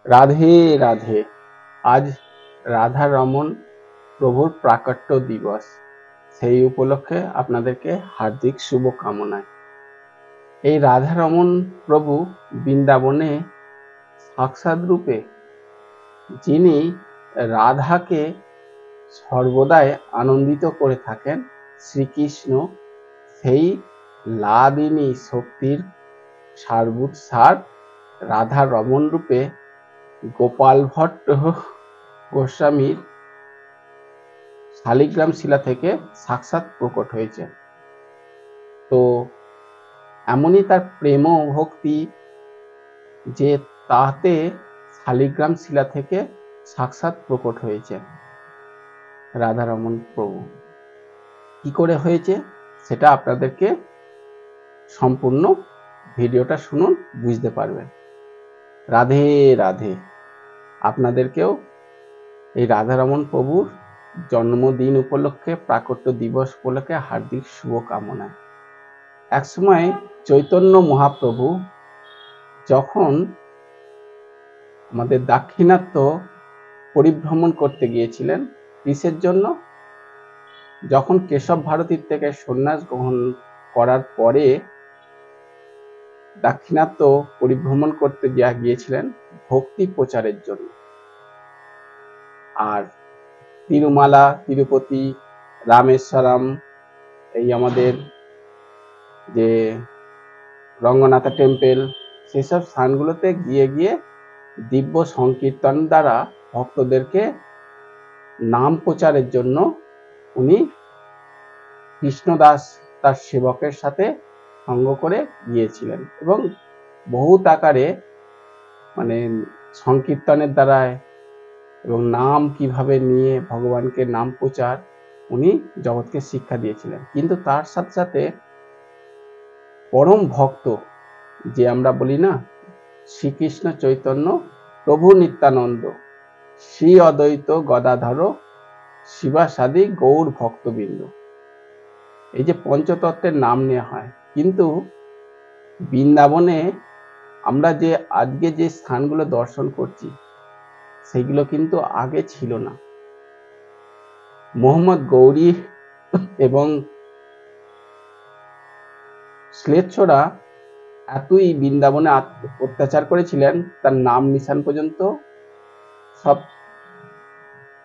রাধে রাধে। আজ রাধা রমন প্রভুর প্রাকট্য দিবস। সেই উপলক্ষে আপনাদেরকে হার্দিক শুভকামনায়। এই রাধা রমন প্রভু বৃন্দাবনে সাক্ষাৎ রূপে, যিনি রাধাকে সর্বদাই আনন্দিত করে থাকেন, শ্রীকৃষ্ণ সেই লাদিনী শক্তির সারভূত সার রাধা রমন রূপে গোপাল ভট্ট গোস্বামীর শালিগ্রাম শিলা থেকে সাক্ষাৎ প্রকট হয়েছে। তো এমনই তার প্রেম ও ভক্তি যে তাতে শালিগ্রাম শিলা থেকে সাক্ষাৎ প্রকট হয়েছে রাধারমণ প্রভু। কি করে হয়েছে সেটা আপনাদেরকে সম্পূর্ণ ভিডিওটা শুনুন, বুঝতে পারবেন। রাধে রাধে। আপনাদেরকেও এই রাধারমণ প্রভুর জন্মদিন উপলক্ষে, প্রাকট্য দিবস উপলক্ষে হার্দিক শুভকামনায়। একসময় চৈতন্য মহাপ্রভু যখন আমাদের দাক্ষিণাত্য পরিভ্রমণ করতে গিয়েছিলেন, কিসের জন্য? যখন কেশব ভারতীর থেকে সন্ন্যাস গ্রহণ করার পরে দাক্ষিণাত্য পরিভ্রমণ করতে গিয়েছিলেন ভক্তি প্রচারের জন্য। আর তিরুমালা, তিরুপতি, রামেশ্বরম, এই আমাদের যে রঙ্গনাথা টেম্পল, সেসব স্থানগুলোতে গিয়ে গিয়ে দিব্য সংকীর্তন দ্বারা ভক্তদেরকে নাম প্রচারের জন্য উনি কৃষ্ণদাস তার সেবকের সাথে সঙ্গ করে গিয়েছিলেন এবং বহুত আকারে মানে সংকীর্তনের দ্বারায় এবং নাম কিভাবে নিয়ে ভগবানকে নাম প্রচার উনি জগৎকে শিক্ষা দিয়েছিলেন। কিন্তু তার সাথে সাথে পরম ভক্ত, যে আমরা বলি না, শ্রীকৃষ্ণ চৈতন্য প্রভু নিত্যানন্দ শ্রী অদ্বৈত গদাধর শিবাসাদি গৌর ভক্তবৃন্দ, এই যে পঞ্চতত্ত্বের নাম নেওয়া হয়, কিন্তু বৃন্দাবনে আমরা যে আজকে যে স্থানগুলো দর্শন করছি সেগুলো কিন্তু আগে ছিল না। মোহাম্মদ গৌরী এবং শ্লেচ্ছরা এতই বৃন্দাবনে অত্যাচার করেছিলেন, তার নাম নিশান পর্যন্ত সব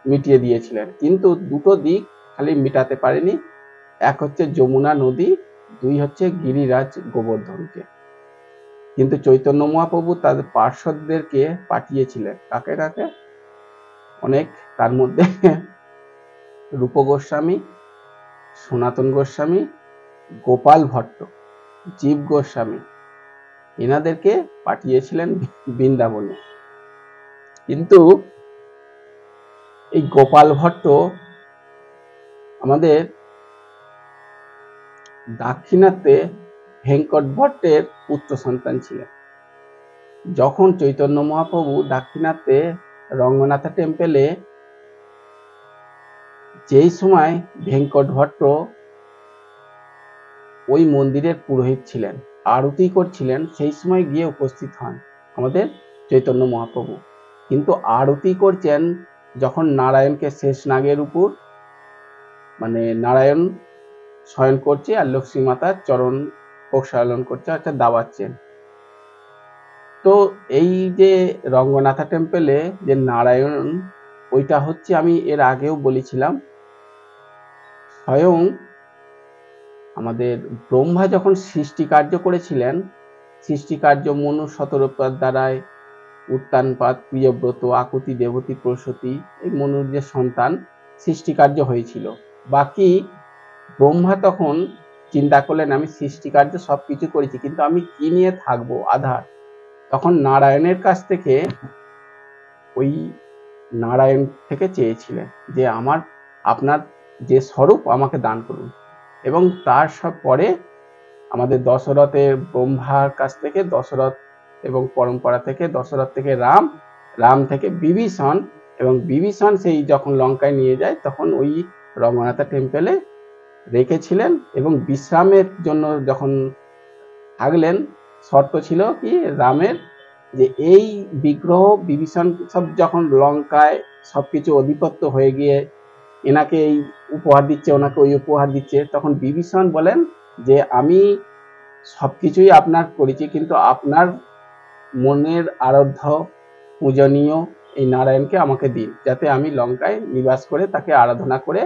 মিটিয়ে দিয়েছিলেন, কিন্তু দুটো দিক খালি মিটাতে পারেনি। এক হচ্ছে যমুনা নদী, দুই হচ্ছে গিরিরাজ গোবর্ধনকে। কিন্তু চৈতন্য মহাপ্রভু তাদের পার্শ্বদেরকে পাঠিয়েছিলেন। কাকে কাকে? অনেক, তার মধ্যে রূপ গোস্বামী, সনাতন গোস্বামী, গোপাল ভট্ট, জীব গোস্বামী, এনাদেরকে পাঠিয়েছিলেন বৃন্দাবনে। কিন্তু এই গোপাল ভট্ট আমাদের দাক্ষিণাত্যে ভেঙ্কট ভট্টের পুত্র সন্তান ছিলেন। যখন চৈতন্য মহাপ্রভু দাক্ষিণাত্যে রঙ্গনাথা টেম্পলে, যেই সময় ভেঙ্কট ভট্ট ওই মন্দিরের পুরোহিত ছিলেন, আরতি করছিলেন, সেই সময় গিয়ে উপস্থিত হন আমাদের চৈতন্য মহাপ্রভু। কিন্তু আরতি করছেন যখন নারায়ণকে শেষ নাগের উপর, মানে নারায়ণ শয়ন করছে আর লক্ষ্মী মাতার চরণ প্রক্ষালন করছে, অর্থাৎ দাবাচ্ছেন। তো এই যে রঙ্গনাথা টেম্পলে যে নারায়ণ, ওইটা হচ্ছে, আমি এর আগেও বলেছিলাম, স্বয়ং আমাদের ব্রহ্মা যখন সৃষ্টি কার্য করেছিলেন, সৃষ্টি কার্য মনু শতরূপার দ্বারায় উত্তানপাত, প্রিয়ব্রত, আকুতি, দেবতী, প্রসূতি, এই মনুর যে সন্তান সৃষ্টি কার্য হয়েছিল। বাকি ব্রহ্মা তখন চিন্তা করলেন, আমি সৃষ্টি কার্য সবকিছু করেছি, কিন্তু আমি কি নিয়ে থাকবো, আধার। তখন নারায়ণের কাছ থেকে, ওই নারায়ণ থেকে চেয়েছিলেন যে আপনার যে স্বরূপ আমাকে দান করুন। এবং তার সব পরে আমাদের দশরথের ব্রহ্মার কাছ থেকে দশরথ, এবং পরম্পরা থেকে দশরথ থেকে রাম, রাম থেকে বিভীষণ, এবং বিভীষণ সেই যখন লঙ্কায় নিয়ে যায় তখন ওই রঙ্গনাথা টেম্পলে রেখেছিলেন। এবং বিশ্রামের জন্য যখন থাকলেন, শর্ত ছিল কি, রামের যে এই বিগ্রহ বিভীষণ সব যখন লঙ্কায় সবকিছু অধিপত্য হয়ে গিয়ে এনাকে এই উপহার দিচ্ছে, ওনাকে ওই উপহার দিচ্ছে, তখন বিভীষণ বলেন যে আমি সবকিছুই আপনার করেছি, কিন্তু আপনার মনের আরাধ্য পূজনীয় এই নারায়ণকে আমাকে দিন, যাতে আমি লঙ্কায় নিবাস করে তাকে আরাধনা করে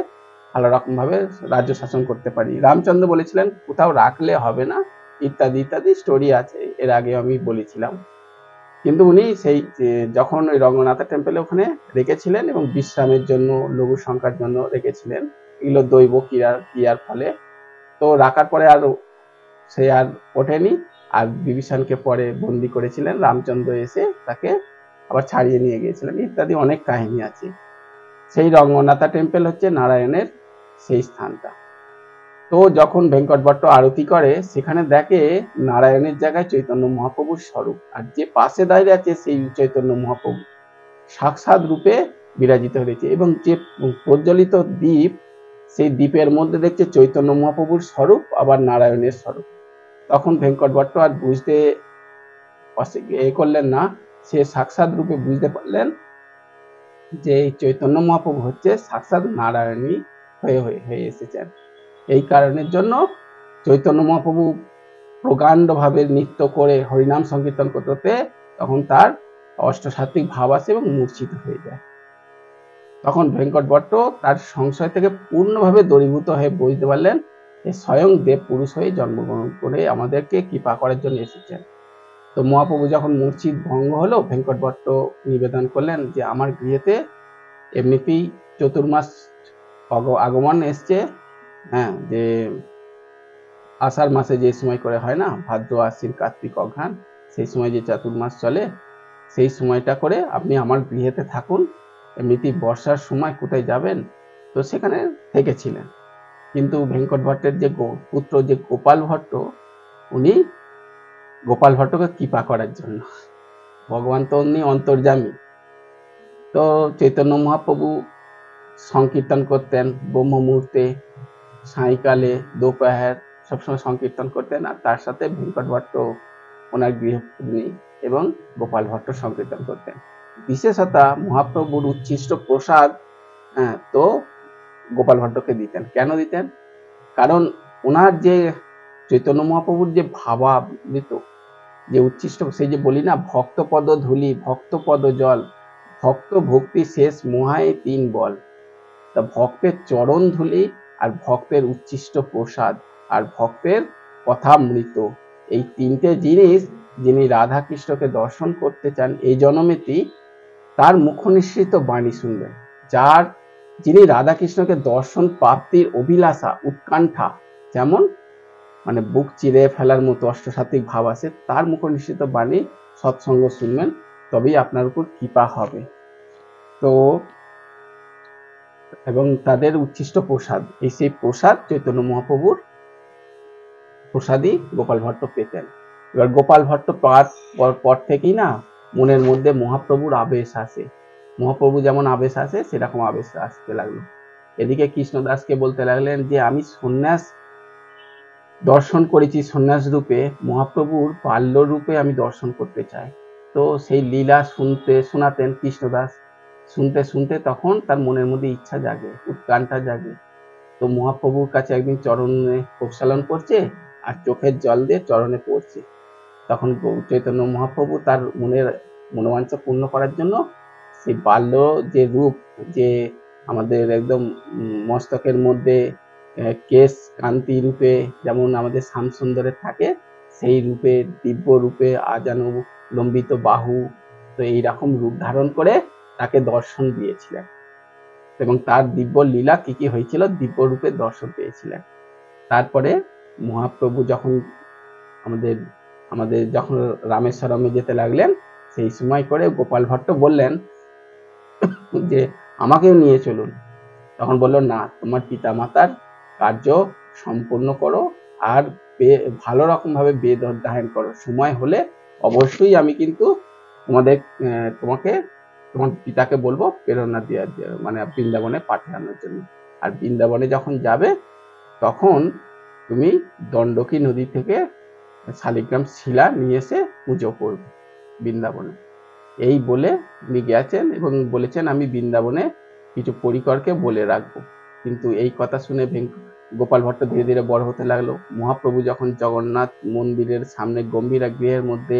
ভালো রকম ভাবে রাজ্য শাসন করতে পারি। রামচন্দ্র বলেছিলেন কোথাও রাখলে হবে না, ইত্যাদি ইত্যাদি স্টোরি আছে, এর আগে আমি বলেছিলাম। কিন্তু উনি সেই যখন ওই রঙ্গনাথা টেম্পলে ওখানে রেখেছিলেন এবং বিশ্রামের জন্য, লঘু সংখ্যার জন্য রেখেছিলেন, এগুলো দৈব ক্রিয়ার ফলে। তো রাখার পরে আর সে আর ওঠেনি, আর বিভীষণকে পরে বন্দি করেছিলেন, রামচন্দ্র এসে তাকে আবার ছাড়িয়ে নিয়ে গিয়েছিলেন, ইত্যাদি অনেক কাহিনী আছে। সেই রঙ্গনাথা টেম্পল হচ্ছে নারায়ণের সেই স্থানটা। তো যখন ভেঙ্কট ভট্ট আরতি করে, সেখানে দেখে নারায়ণের জায়গায় চৈতন্য মহাপ্রভুর স্বরূপ, আর যে পাশে দাঁড়িয়ে আছে সেই চৈতন্য মহাপ্রভু সাক্ষাৎ রূপে বিরাজিত হয়েছে, এবং যে প্রজ্বলিত দ্বীপ, সেই দ্বীপের মধ্যে দেখছে চৈতন্য মহাপ্রভুর স্বরূপ আবার নারায়ণের স্বরূপ। তখন ভেঙ্কট ভট্ট আর বুঝতে করলেন না, সে সাক্ষাৎ রূপে বুঝতে পারলেন যে এই চৈতন্য মহাপ্রভু হচ্ছে সাক্ষাৎ নারায়ণী হয়ে এসেছেন। এই কারণের জন্য চৈতন্য মহাপ্রভু প্রকাণ্ড ভাবে নৃত্য করে হরিনাম সংকীর্তন করতে, তখন তার অষ্টসাত্ত্বিক ভাব আসে এবং মূর্ছিত হয়ে যায়। তখন ভেঙ্কট ভট্ট তার সংশয় থেকে পূর্ণভাবে দূরীভূত হয়ে বুঝতে পারলেন যে স্বয়ং দেব পুরুষ হয়ে জন্মগ্রহণ করে আমাদেরকে কৃপা করার জন্য এসেছেন। তো মহাপ্রভু যখন মূর্ছিত ভঙ্গ হলো, ভেঙ্কট ভট্ট নিবেদন করলেন যে আমার গৃহেতে এমনিতেই চতুর্মাস আগমন এসছে, হ্যাঁ, যে আষাঢ় মাসে যে সময় করে হয় না, ভাদ্র আশ্বিন কার্তিক অঘ্রাণ, সেই সময় যে চাতুর্মাস চলে, সেই সময়টা করে আপনি আমার গৃহেতে থাকুন, এমনিতেই বর্ষার সময় কোথায় যাবেন, তো সেখানে থেকেছিলেন। কিন্তু ভেঙ্কট ভট্টের যে পুত্র যে গোপাল ভট্ট, উনি গোপাল ভট্টকে কৃপা করার জন্য, ভগবান তো উনি অন্তর্যামী, তো চৈতন্য মহাপ্রভু সংকীর্তন করতেন ব্রহ্ম মুহূর্তে, সায়কালে, দোপহার, সবসময় সংকীর্তন করতেন, আর তার সাথে ভেঙ্কট ভট্ট ওনার গৃহপত্নী এবং গোপাল ভট্ট সংকীর্তন করতেন। বিশেষত মহাপ্রভুর উচ্ছিষ্ট প্রসাদ, তো গোপাল ভট্টকে দিতেন। কেন দিতেন? কারণ ওনার যে চৈতন্য মহাপ্রভুর যে ভাবামৃত যে উচ্ছিষ্ট, সেই যে বলি না, ভক্ত পদ ধূলি, ভক্ত পদ জল, ভক্ত ভক্তি শেষ মোহায় তিন বল। তা ভক্তের চরণ ধূলি, আর ভক্তের উচ্ছিষ্ট প্রসাদ, আর ভক্তের কথামৃত, এই তিনটে জিনিস যিনি রাধা কৃষ্ণকে দর্শন করতে চান এই জন্মেতেই, তার মুখনিসৃত বাণী শুনবেন। যিনি রাধা কৃষ্ণকে দর্শন প্রাপ্তির অভিলাষা, উৎকণ্ঠা, যেমন মানে বুক চিরে ফেলার মতো অষ্টসাত্ত্বিক ভাব আছে, তার মুখনিসৃত বাণী সৎসঙ্গ শুনবেন, তবেই আপনার উপর কৃপা হবে। তো এবং তাদের উচ্ছিষ্ট প্রসাদ, এই সেই প্রসাদ চৈতন্য মহাপ্রভুর প্রসাদই গোপাল ভট্ট পেতেন। এবার গোপাল ভট্ট পাওয়ার পর থেকেই না মনের মধ্যে মহাপ্রভুর আবেশ আসে, মহাপ্রভু যেমন আবেশ আসে সেরকম আবেশ আসতে লাগলো। এদিকে কৃষ্ণদাসকে বলতে লাগলেন যে আমি সন্ন্যাস দর্শন করেছি, সন্ন্যাস রূপে মহাপ্রভুর বাল্য রূপে আমি দর্শন করতে চাই। তো সেই লীলা শোনাতেন কৃষ্ণদাস, শুনতে শুনতে তখন তার মনের মধ্যে ইচ্ছা জাগে, উৎকণ্ঠা জাগে। তো মহাপ্রভুর কাছে একদিন চরণে প্রক্ষালন করছে আর চোখের জল দিয়ে চরণে পড়ছে, তখন চৈতন্য মহাপ্রভু তার মনোবাঞ্ছা পূর্ণ করার জন্য সেই বাল্য যে রূপ, যে আমাদের একদম মস্তকের মধ্যে কেশ কান্তি রূপে যেমন আমাদের শ্যামসুন্দরের থাকে, সেই রূপে, দিব্য রূপে, আজানু লম্বিত বাহু, তো এইরকম রূপ ধারণ করে তাকে দর্শন দিয়েছিলেন, এবং তার দিব্য লীলা কি কি হয়েছিল, দিব্য রূপে দর্শন পেয়েছিলেন। তারপরে মহাপ্রভু যখন আমাদের যখন রামেশ্বরমে যেতে লাগলেন, সেই সময় করে গোপাল ভট্ট বললেন যে আমাকেও নিয়ে চলুন। তখন বলল না, তোমার পিতা মাতার কার্য সম্পূর্ণ করো, আর ভালো রকম ভাবে বেদ অধ্যয়ন করো, সময় হলে অবশ্যই আমি কিন্তু তোমাকে তোমার পিতাকে বলবো প্রেরণা দেওয়ার, মানে বৃন্দাবনে পাঠানোর জন্য। আর বৃন্দাবনে যখন যাবে তখন তুমি দণ্ডকী নদী থেকে শালিগ্রাম শিলা নিয়ে এসে পুজো করবে। বৃন্দাবনে। এই বলে উনি গেছেন এবং বলেছেন আমি বৃন্দাবনে কিছু পরিকরকে বলে রাখবো। কিন্তু এই কথা শুনে গোপাল ভট্ট ধীরে ধীরে বড় হতে লাগলো। মহাপ্রভু যখন জগন্নাথ মন্দিরের সামনে গম্ভীরা গৃহের মধ্যে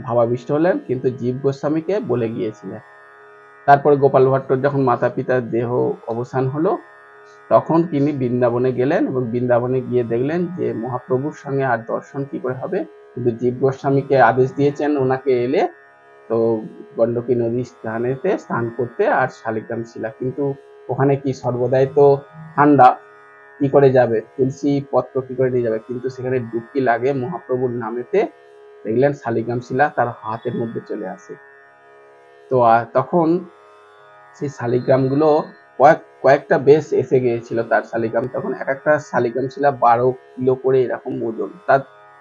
ভাবাবিষ্ট হলেন, কিন্তু জীব গোস্বামীকে বলে গিয়েছিলেন। তারপরে গোপাল ভট্টর যখন মাতা পিতার দেহ অবসান হলো, তখন তিনি বৃন্দাবনে গেলেন এবং বৃন্দাবনে গিয়ে দেখলেন যে মহাপ্রভুর সঙ্গে আর দর্শন কি করে হবে, কিন্তু জীব গোস্বামীকে আদেশ দিয়েছেন ওনাকে এলে তো গণ্ডকী নদী স্নানেতে স্নান করতে আর শালিগ্রাম শিলা, কিন্তু ওখানে কি সর্বদাই তো ঠান্ডা, কি করে যাবে, তুলসী পত্র কি করে নিয়ে যাবে, কিন্তু সেখানে ডুবকি লাগে মহাপ্রভুর নামেতে, দেখলেন শালিগ্রাম শিলা তার হাতের মধ্যে চলে আসে। তো তখন সেই শালিগ্রামগুলো কয়েকটা বেশ এসে গিয়েছিল তার শালিগ্রাম, তখন এক একটা শালিগ্রাম শিলা 12 কিলো করে এরকম ওজন, তার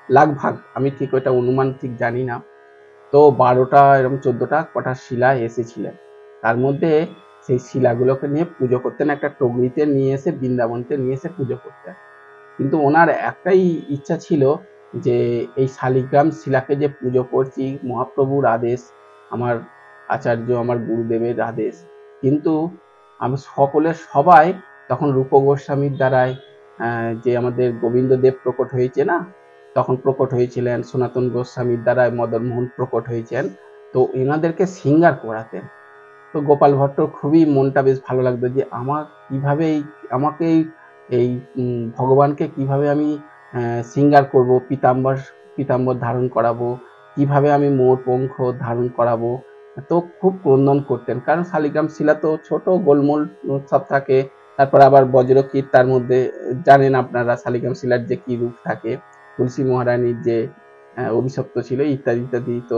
লাগভাগ আমি ঠিক ওইটা অনুমান ঠিক জানি না। তো 12টা এরকম 14টা কটা শিলা এসেছিলেন, তার মধ্যে সেই শিলাগুলোকে নিয়ে পুজো করতেন, একটা টগরিতে নিয়ে এসে বৃন্দাবনতে নিয়ে এসে পুজো করতেন। কিন্তু ওনার একটাই ইচ্ছা ছিল যে এই শালিগ্রাম শিলাকে যে পুজো করছি মহাপ্রভুর আদেশ, আমার আচার্য আমার গুরুদেবের আদেশ, কিন্তু আমি সবাই তখন রূপ গোস্বামীর দ্বারাই যে আমাদের গোবিন্দদেব প্রকট হয়েছে না, তখন প্রকট হয়েছিলেন, সনাতন গোস্বামীর দ্বারাই মদনমোহন প্রকট হয়েছেন, তো এনাদেরকে সিঙ্গার করাতেন। তো গোপাল ভট্ট খুবই মনটা বেশ ভালো লাগতো যে আমাকে এই ভগবানকে কিভাবে আমি সিঙ্গার করব, পীতাম্বর ধারণ করাবো, কিভাবে আমি মোর পঙ্খ ধারণ করাবো। তো খুব ক্রন্দন করতেন, কারণ শালিগ্রাম শিলা তো ছোট গোলমোল সব থাকে, তারপর আবার বজ্রকীট তার মধ্যে, জানেন আপনারা শালিগ্রাম শিলার যে কি রূপ থাকে, তুলসী মহারানীর যে অভিশপ্ত ছিল ইত্যাদি ইত্যাদি, তো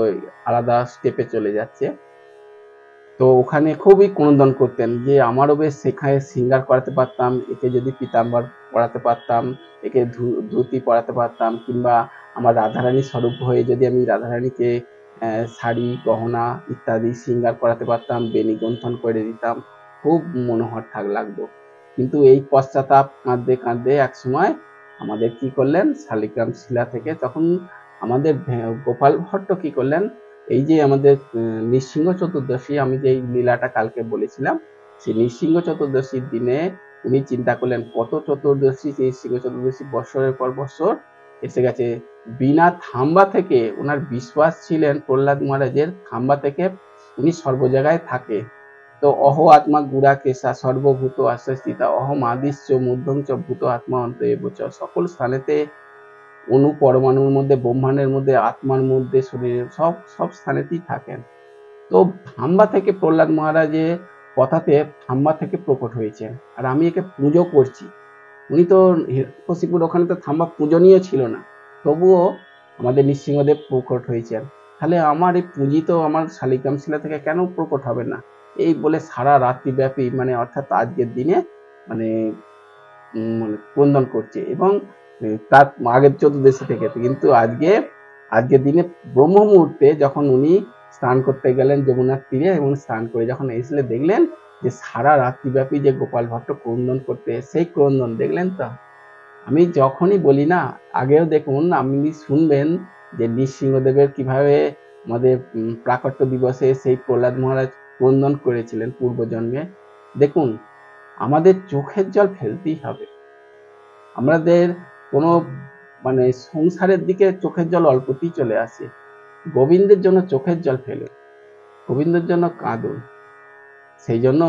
আলাদা স্টেপে চলে যাচ্ছে। তো ওখানে খুবই ক্রন্দন করতেন যে আমারও বেশ সেখানে সিঙ্গার করাতে পারতাম, একে যদি পীতাম্বর পরাতে পারতাম, একে ধুতি পরাতে পারতাম, কিংবা আমার রাধারানী স্বরূপ হয়ে যদি আমি রাধারানীকে শাড়ি গহনা ইত্যাদি সিঙ্গার করাতে পারতাম, বেনি গন্থন করে দিতাম, খুব মনোহর লাগতো। কিন্তু এই পশ্চাতাপ কাঁদতে কাঁদতে এক সময় আমাদের কি করলেন, শালিগ্রাম শিলা থেকে তখন আমাদের গোপাল ভট্ট কি করলেন, এই যে আমাদের নৃসিংহ চতুর্দশী, আমি যে লীলাটা কালকে বলেছিলাম, সেই নৃসিংহ চতুর্দশীর দিনে উনি চিন্তা করলেন কত চতুর্দশী, নৃসিংহ চতুর্দশী বৎসরের পর বৎসর এসে গেছে, বিনা থাম্বা থেকে ওনার বিশ্বাস ছিলেন প্রহ্লাদ মহারাজের, থাম্বা থেকে উনি সর্ব জায়গায় থাকে। তো অহ আত্মা গুড়া কেশা সর্বভূত আশ্রয়স্থিতা অহম আদিশ্চ মধ্যম চ ভূত আত্মা অন্তএব চ, সকল স্থানেতে অণু পরমাণুর মধ্যে, ব্রহ্মাণ্ডের মধ্যে, আত্মার মধ্যে, শরীরের সব স্থানেতেই থাকেন। তো থাম্বা থেকে প্রহ্লাদ মহারাজের কথাতে থাম্বা থেকে প্রকট হয়েছেন, আর আমি একে পুজো করছি। উনি তো হিরণ্যকশিপুর ওখানে তো থাম্বা পূজনীয় ছিল না, তবুও আমাদের নৃসিংহদেব প্রকট হয়েছেন, তাহলে আমার এই পুঁজি তো আমার শালিগ্রাম শিলা থেকে কেন প্রকট হবে না, এই বলে সারা রাত্রি ব্যাপী মানে অর্থাৎ আজকের দিনে মানে ক্রন্দন করছে। এবং তার আগের চতুর্দশী থেকে, কিন্তু আজকের দিনে ব্রহ্ম মুহূর্তে যখন উনি স্নান করতে গেলেন যমুনার তীরে, এবং স্নান করে যখন এসে দেখলেন যে সারা রাত্রিব্যাপী যে গোপাল ভট্ট ক্রন্দন করতে, সেই ক্রন্দন দেখলেন। তো আমি যখনই বলি না, আগেও দেখুন আপনি শুনবেন যে নৃসিংহদেবের কিভাবে আমাদের প্রাকট্য দিবসে সেই প্রহ্লাদ মহারাজ ক্রন্দন করেছিলেন পূর্বজন্মে। দেখুন, আমাদের চোখের জল ফেলতেই হবে। আমাদের কোনো মানে সংসারের দিকে চোখের জল অল্পতেই চলে আসে, গোবিন্দের জন্য চোখের জল ফেলে, গোবিন্দের জন্য কাঁদুন। সেই জন্য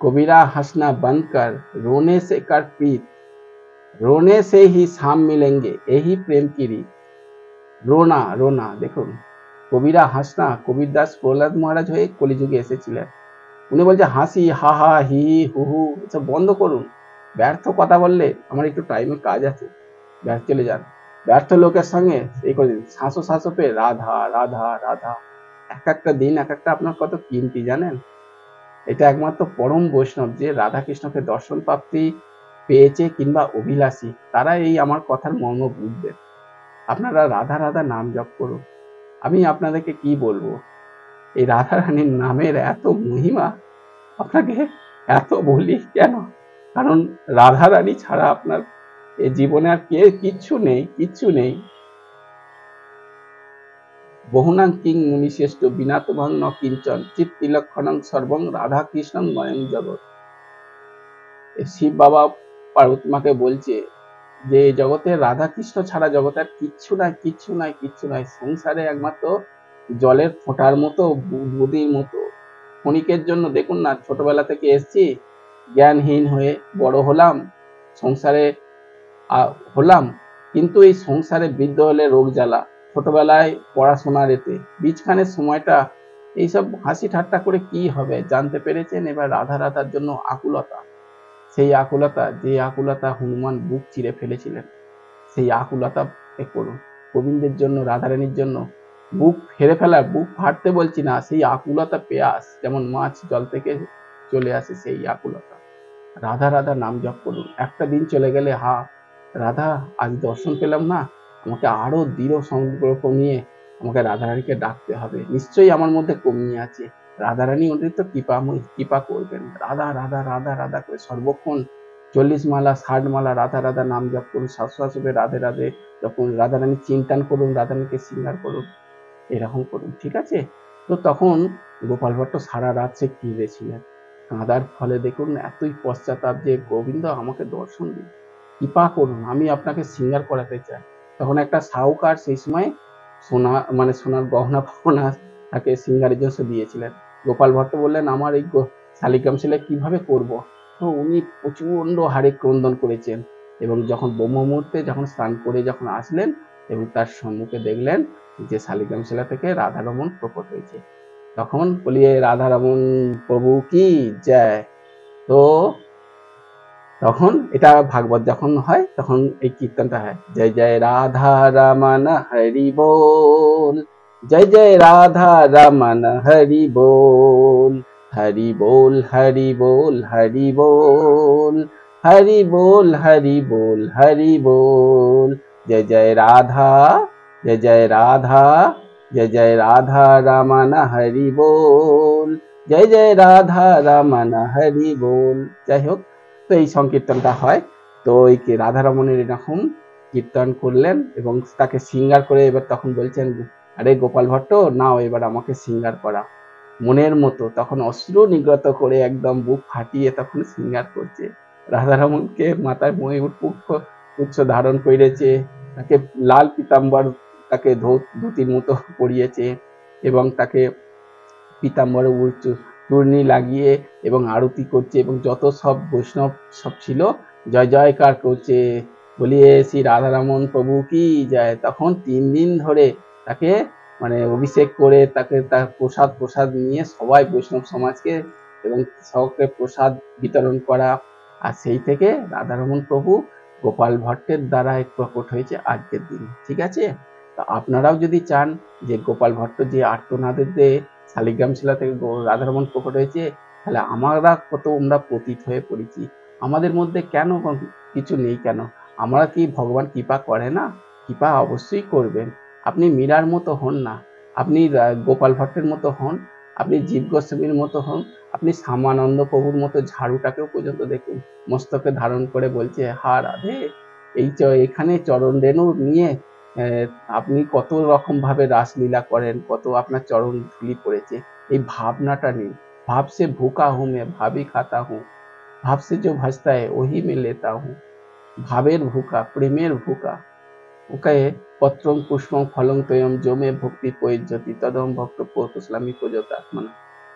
কবিরা হাসনা বন্ধ কর, রোনে সে কর প্রীত, রোনে সে হি শাম মিলেঙ্গে, এই প্রেম কি রীত। রোনা রোনা, দেখুন কবিরা হাসনা, কবির দাস প্রহ্লাদ মহারাজ হয়ে কলিযুগে এসেছিলেন, উনি বলছে হাসি হা হা হি হু হু এসব বন্ধ করুন, ব্যর্থ কথা বললে আমার একটু টাইমে কাজ আছে, ব্যর্থ চলে যান, ব্যর্থ লোকের সঙ্গে এই করে দিন, শাঁসো পে রাধা রাধা রাধা, এক একটা দিন এক একটা আপনার কত কিমতি জানেন। এটা একমাত্র পরম বৈষ্ণব যে রাধা কৃষ্ণকে দর্শন প্রাপ্তি পেয়েছে কিংবা অভিলাষী, তারা এই আমার কথার মর্ম বুঝবেন। আপনারা রাধা রাধা নাম জপ করুন। আমি আপনাদেরকে কি বলবো, এই রাধা রানীর নামের এত মহিমা, আপনাকে এত বলি কেন, কারণ রাধা রানী ছাড়া আপনার এই জীবনে আর কিচ্ছু নেই, কিচ্ছু নেই। বহুনাং কিং মুনিশ্রেষ্ঠ বিনাতভং ন কিঞ্চন চিৎ তিলক্ষণং সর্বং রাধা কৃষ্ণং ময়ং জগৎ। শিব বাবা পার্বতী মাকে বলছে যে জগতে রাধা কৃষ্ণ ছাড়া জগতে আর কিচ্ছু নাই, কিচ্ছু নাই, কিচ্ছু নাই। সংসারে একমাত্র জলের ফোঁটার মতো, বুদির মতো। ক্ষণিকের জন্য দেখুন না, ছোটবেলা থেকে এসছি, জ্ঞানহীন হয়ে বড় হলাম, সংসারে হলাম, কিন্তু এই সংসারে বৃদ্ধ হলে রোগ জ্বালা, ছোটবেলায় পড়াশোনার এতে বীজখানের সময়টা এইসব হাসি ঠাট্টা করে কি হবে জানতে পেরেছেন। এবার রাধা রাধার জন্য আকুলতা, সেই আকুলতা, যে আকুলতা হনুমান বুক চিরে ফেলেছিলেন, সেই আকুলতা করুন। গোবিন্দের জন্য, রাধারানীর জন্য বুক ফেরে ফেলা, বুক ফাটতে বলছি না, সেই আকুলতা, পেয়াস, যেমন মাছ জল থেকে চলে আসে, সেই আকুলতা। রাধা রাধা নাম জপ করুন। একটা দিন চলে গেলে, রাধা আজ দর্শন পেলাম না, আমাকে আরো দৃঢ় সংকল্প নিয়ে আমাকে রাধারানীকে ডাকতে হবে, নিশ্চয়ই আমার মধ্যে কমিয়ে আছে। রাধারানী অতিরিক্ত কৃপা করবেন। রাধা রাধা রাধা রাধা করে সর্বক্ষণ 40 মালা 60 মালা রাধা রাধা নাম জপ করুন, শাশ্বত রাধে রাধে যখন রাধারানী চিন্তান করুন, রাধারানীকে শৃঙ্গার করুন, এরকম করুন, ঠিক আছে? তো তখন গোপাল ভট্ট সারা রাত সে কেঁদেছিলেন। কাঁদার ফলে দেখুন এতই পশ্চাতাপ যে গোবিন্দ আমাকে দর্শন দিন, কৃপা করুন, আমি আপনাকে শৃঙ্গার করাতে চাই। তখন একটা সাহুকার সেই সময় সোনার গহনা ফহনা তাকে শৃঙ্গারের জন্য দিয়েছিলেন। গোপাল ভট্ট বললেন, আমার এই শালিগ্রাম শিলা কিভাবে করব? তো উনি প্রচন্ড হারে ক্রন্দন করেছেন, এবং যখন ব্রহ্ম মুহূর্তে যখন স্নান করে যখন আসলেন এবং তার সম্মুখে দেখলেন যে শালিগ্রাম শিলা থেকে রাধারমণ প্রকট হয়েছে, তখন বলিয়ে রাধারমণ প্রভু কি জয়। তো তখন এটা ভাগবত যখন হয় তখন এই কীর্তনটা হয়, জয় জয় রাধা রমন হরি বল, জয় জয় রাধা রমন হরি বল, হরি বল হরি বল হরি বল, হরি বল হরি বল হরি বল, জয় জয় রাধা, জয় জয় রাধা, জয় জয় রাধা রমন হরি বল, জয় জয় রাধা রমন হরি বল। যাই হোক, তো এই সংকীর্তনটা হয়। তো এই রাধারমণের এরকম কীর্তন করলেন এবং তাকে শৃঙ্গার করে এবার তখন বলছেন, আরে গোপাল ভট্ট নাও এবার আমাকে শৃঙ্গার করা মনের মতো। তখন অশ্রু নিগত করে একদম বুক ফাটিয়ে তখন শৃঙ্গার করছে। রাধারমণকে মাথায় ময়ূর পুচ্ছ ধারণ করেছে, তাকে লাল পীতাম্বর, তাকে ধুতির মতো পরিয়েছে এবং তাকে পীতাম্বরে চূর্ণি লাগিয়ে এবং আরতি করছে, এবং যত সব বৈষ্ণব সব ছিল জয় জয়কার করছে, বলিয়ে শ্রী রাধারমণ প্রভু কি যায়। তখন 3 দিন ধরে তাকে অভিষেক করে তাকে তার প্রসাদ নিয়ে সবাই বৈষ্ণব সমাজকে এবং সকলকে প্রসাদ বিতরণ করা। আর সেই থেকে রাধারমণ প্রভু গোপাল ভট্টের দ্বারা প্রকট হয়েছে আজকের দিন, ঠিক আছে? তো আপনারাও যদি চান যে গোপাল ভট্ট যে আর্তনাদের দিয়ে শালিগ্রাম শিলা থেকে রাধারমণ প্রকট হয়েছে, তাহলে আমরা পতিত হয়ে পড়েছি, আমাদের মধ্যে কেন কিছু নেই কেন? আমরা কি ভগবান কৃপা করে না? কৃপা অবশ্যই করবেন। আপনি মীরার মতো হন না, আপনি গোপাল ভট্টের মতো হন, আপনি জীব গোস্বামীর মতো হন, আপনি শ্যামানন্দ প্রভুর মতো ঝাড়ুটাকেও পর্যন্ত দেখুন মস্তকে ধারণ করে বলছে হা রাধে, এখানে চরণ রেণু নিয়ে আপনি কত রকম ভাবে রাসলীলা করেন, কত আপনার চরণ ধুলি পড়েছে, এই ভাবনাটা নেই। ভাব সে ভুকা হুঁ मैं ভাবি খাতা হুঁ, ভাব সে जो भजता है वही मैं लेता हूँ। ভাবের ভুকা, প্রেমের ভুকা, ওকে পত্রং পুষ্পং ফলং তয়ম জমে ভক্তি প্রয়োজ্যতি তদম ভক্ত পৌতস্লামী প্রজতা।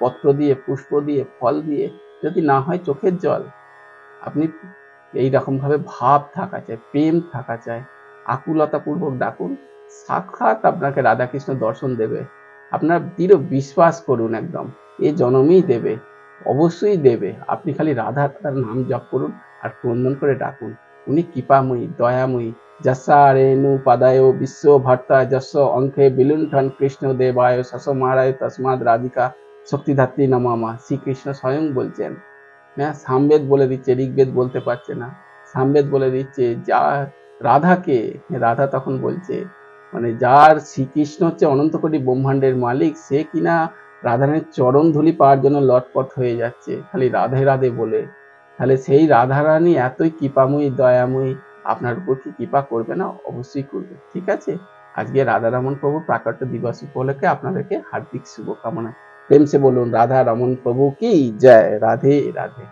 পত্র দিয়ে, পুষ্প দিয়ে, ফল দিয়ে যদি না হয় চোখের জল, আপনি এইরকম ভাবে ভাব থাকা চাই, প্রেম থাকা চাই, আকুলতা পূর্বক ডাকুন, সাক্ষাৎ আপনাকে রাধাকৃষ্ণ দর্শন দেবে। আপনার দৃঢ় বিশ্বাস করুন, একদম এ জনমেই দেবে, অবশ্যই দেবে। আপনি খালি রাধা তার নাম জপ করুন আর ক্রন্দন করে ডাকুন। উনি কৃপাময়ী, দয়াময়ী। যস্যা রেণু পাদায় বিশ্ব ভর্তা যস্য অঙ্কে বিলুণ্ঠন কৃষ্ণ দেবায় শশমারায় তস্মাদ রাধিকা শক্তিধাত্রী নমামা। শ্রীকৃষ্ণ স্বয়ং বলছেন, হ্যাঁ, সামবেদ বলে দিচ্ছে, ঋগ্বেদ বলতে পারছে না, সামবেদ বলে দিচ্ছে যা রাধাকে, রাধা তখন বলছে যার শ্রীকৃষ্ণ হচ্ছে অনন্ত কোটি ব্রহ্মাণ্ডের মালিক, সে কিনা রাধারানীর চরণ ধুলি পাওয়ার জন্য লটপট হয়ে যাচ্ছে খালি রাধে রাধে বলে, তাহলে সেই রাধারানী এতই কৃপাময়ী, দয়াময়ী, আপনার উপর কি কৃপা করবে না? অবশ্যই করবে, ঠিক আছে? আজকে রাধারমন প্রভু প্রাকট্য দিবস উপলক্ষে আপনাদেরকে হার্দিক শুভকামনা। প্রেম সে বলুন রাধা রমন প্রভু কি জয়। রাধে রাধে।